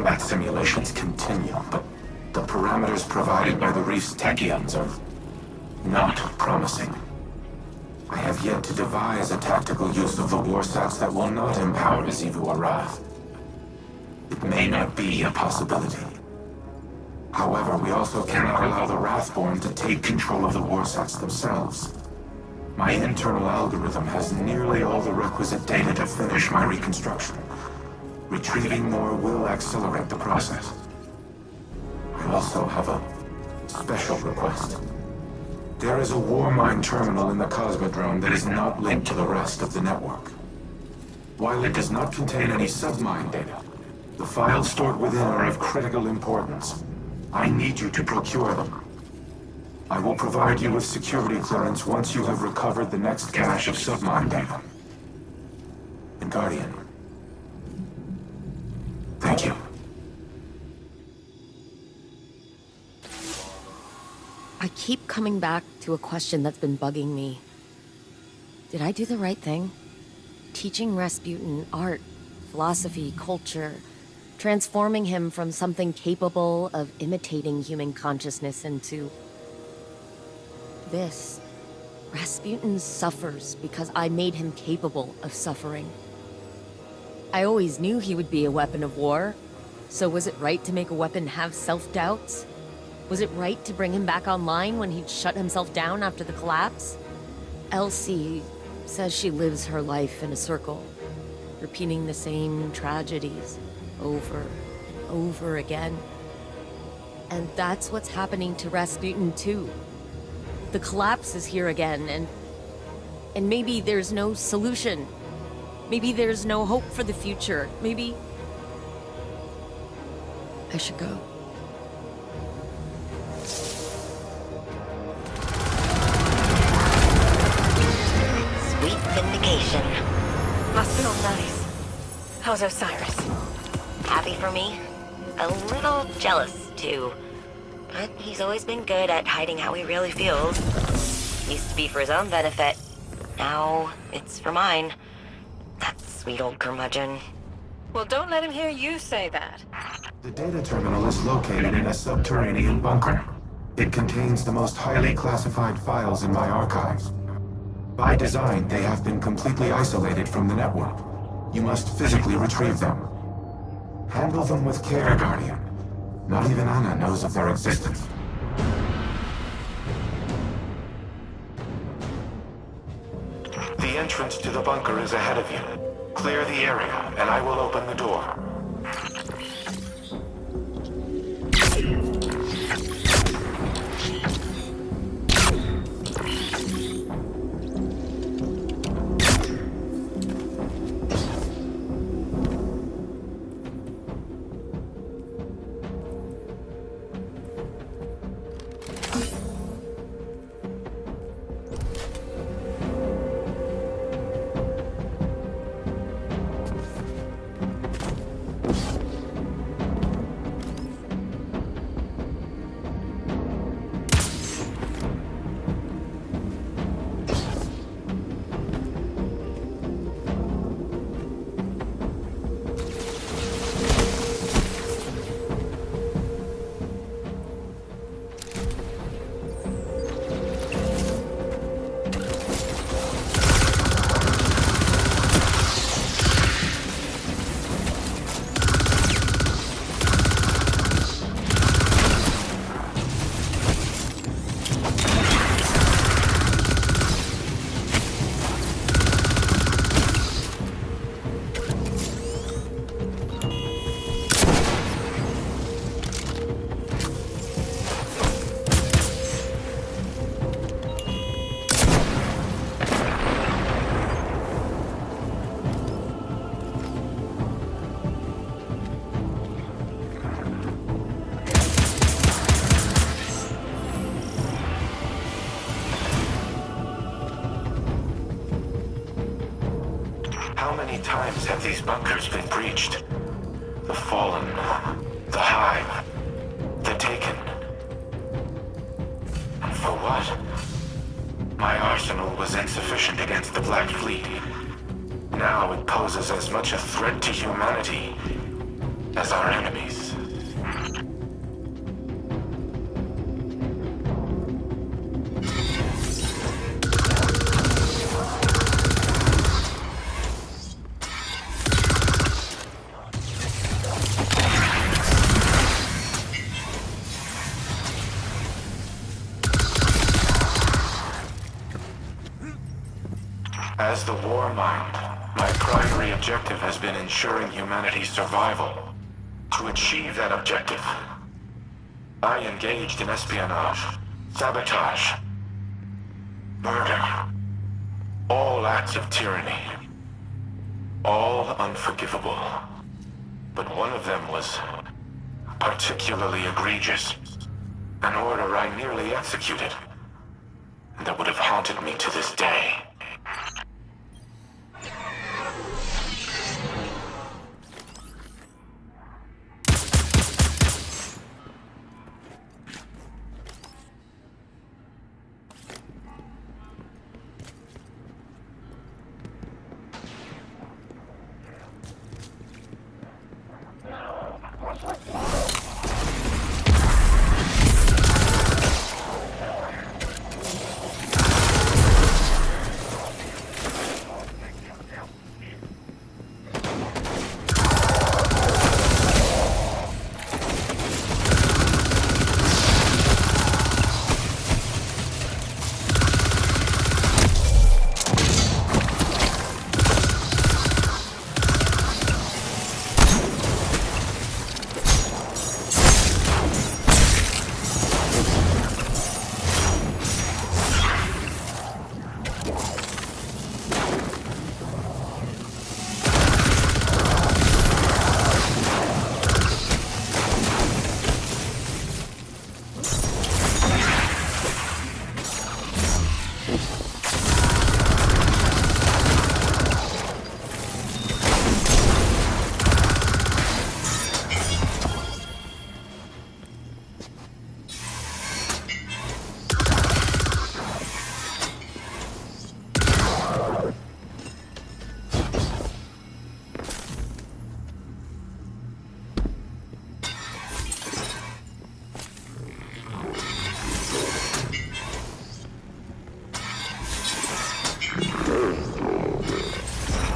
combat simulations continue, but the parameters provided by the Reef's Techians are not promising. I have yet to devise a tactical use of the warsats that will not empower Xivu Arath. It may not be a possibility. However, we also cannot allow the Wrathborn to take control of the warsats themselves. My internal algorithm has nearly all the requisite data to finish my reconstruction. Retrieving more will accelerate the process. I also have a special request. There is a Warmind terminal in the Cosmodrome that is not linked to the rest of the network. While it does not contain any submind data, the files stored within are of critical importance. I need you to procure them. I will provide you with security clearance once you have recovered the next cache of submind data. And Guardian, thank you. I keep coming back to a question that's been bugging me. Did I do the right thing? Teaching Rasputin art, philosophy, culture, transforming him from something capable of imitating human consciousness into this. Rasputin suffers because I made him capable of suffering. I always knew he would be a weapon of war, so was it right to make a weapon have self-doubts? Was it right to bring him back online when he'd shut himself down after the collapse? Elsie says she lives her life in a circle, repeating the same tragedies over and over again. And that's what's happening to Rasputin too. The collapse is here again, and maybe there's no solution. Maybe there's no hope for the future. Maybe I should go. Sweet vindication. Must feel nice. How's Osiris? Happy for me? A little jealous, too. But he's always been good at hiding how he really feels. Used to be for his own benefit. Now, it's for mine. That sweet old curmudgeon. Well, don't let him hear you say that. The data terminal is located in a subterranean bunker. It contains the most highly classified files in my archives. By design, they have been completely isolated from the network. You must physically retrieve them. Handle them with care, Guardian. Not even Anna knows of their existence. The entrance to the bunker is ahead of you. Clear the area, and I will open the door. How many times have these bunkers been breached? The Fallen, the Hive, the Taken. And for what? My arsenal was insufficient against the Black Fleet. Now it poses as much a threat to humanity as our enemies. As the war mind, my primary objective has been ensuring humanity's survival. To achieve that objective, I engaged in espionage, sabotage, murder, all acts of tyranny, all unforgivable. But one of them was particularly egregious, an order I nearly executed, and that would have haunted me to this day.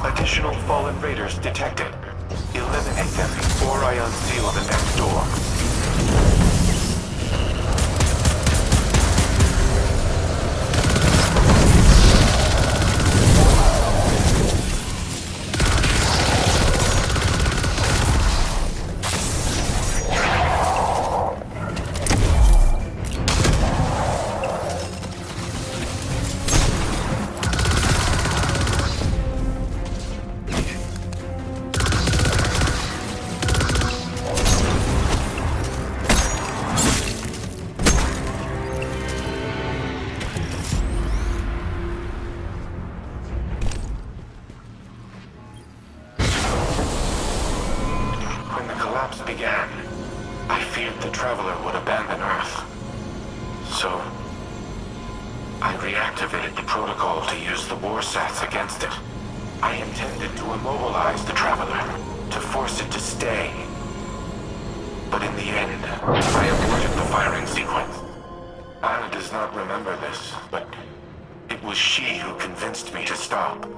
Additional fallen raiders detected. Eliminate them before I unseal the next door. Began, I feared the Traveler would abandon Earth. So, I reactivated the protocol to use the warsats against it. I intended to immobilize the Traveler, to force it to stay. But in the end, I aborted the firing sequence. Anna does not remember this, but it was she who convinced me to stop.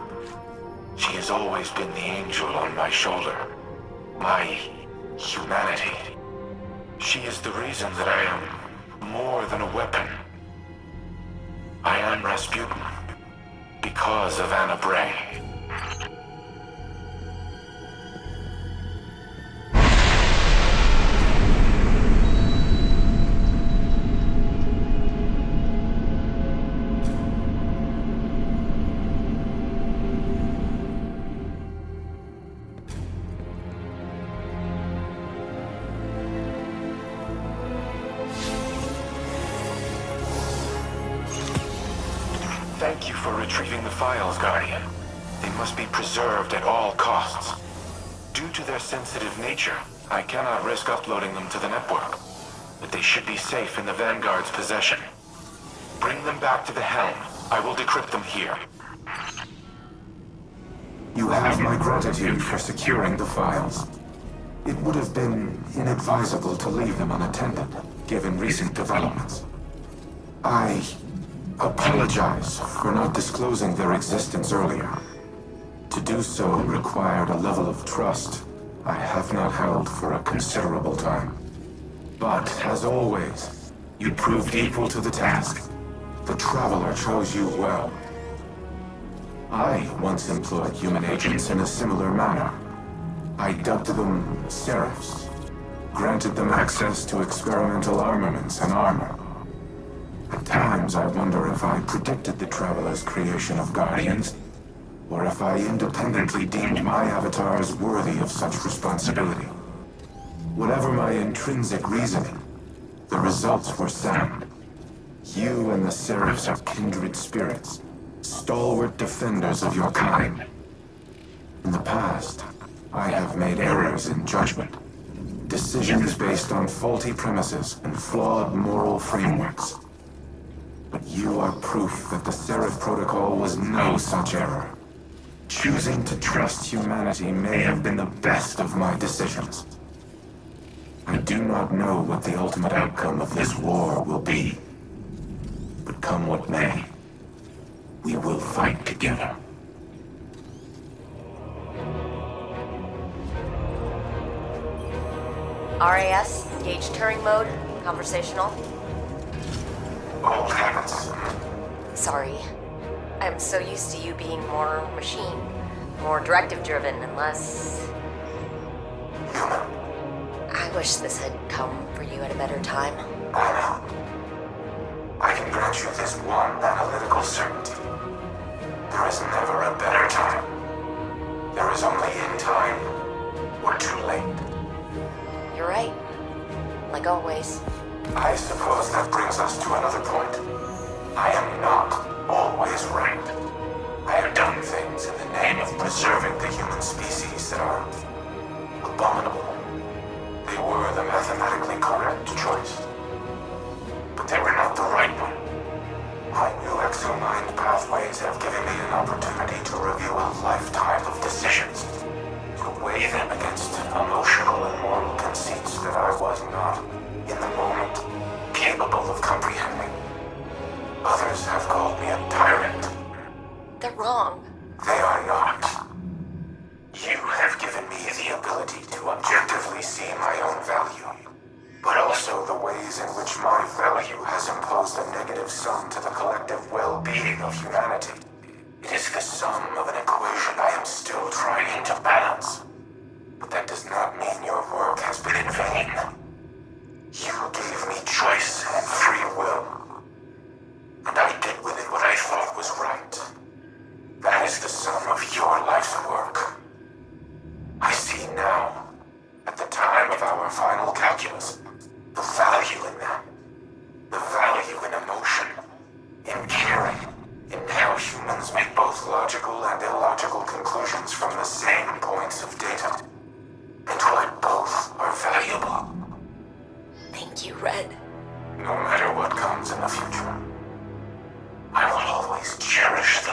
She has always been the angel on my shoulder. My humanity. She is the reason that I am more than a weapon. I am Rasputin because of Anna Bray. Thank you for retrieving the files, Guardian. They must be preserved at all costs. Due to their sensitive nature, I cannot risk uploading them to the network. But they should be safe in the Vanguard's possession. Bring them back to the helm. I will decrypt them here. You have my gratitude for securing the files. It would have been inadvisable to leave them unattended, given recent developments. I apologize for not disclosing their existence earlier. To do so required a level of trust I have not held for a considerable time. But, as always, you proved equal to the task. The Traveler chose you well. I once employed human agents in a similar manner. I dubbed them Seraphs, granted them access to experimental armaments and armor. At times I wonder if I predicted the Traveler's creation of Guardians, or if I independently deemed my avatars worthy of such responsibility. Whatever my intrinsic reasoning, the results were sound. You and the Seraphs are kindred spirits, stalwart defenders of your kind. In the past, I have made errors in judgment, decisions based on faulty premises and flawed moral frameworks. But you are proof that the Seraph Protocol was no such error. Choosing to trust humanity may have been the best of my decisions. I do not know what the ultimate outcome of this war will be. But come what may, we will fight together. RAS, engage Turing mode, conversational. Old habits. Sorry. I'm so used to you being more machine, more directive-driven, and less... Human. I wish this had come for you at a better time. I know. I can grant you this one analytical certainty. There is never a better time. There is only in time, or too late. You're right. Like always. I suppose that brings us to another point. I am not always right. I have done things in the name of preserving the human species that are abominable. They were the mathematically correct choice. But they were not the right one. My new exomind pathways have given me an opportunity to review a lifetime of decisions, to weigh them against emotional and moral conceits that I was not, in the moment, capable of comprehending. Others have called me a tyrant. They're wrong. They are not. You have given me the ability to objectively see my own value, but also the ways in which my value has imposed a negative sum to the collective well-being of humanity. It is the sum of an equation I am still trying to balance. But that does not mean your work has been in vain. You gave me choice and free will, and I did with it what I thought was right. That is the sum of your life's work. I see now, at the time of our final calculus, the value in that. The value in emotion, in caring, in how humans make both logical and illogical conclusions from the same points of data. And why both are valuable. Thank you, Red. No matter what comes in the future, I will always cherish the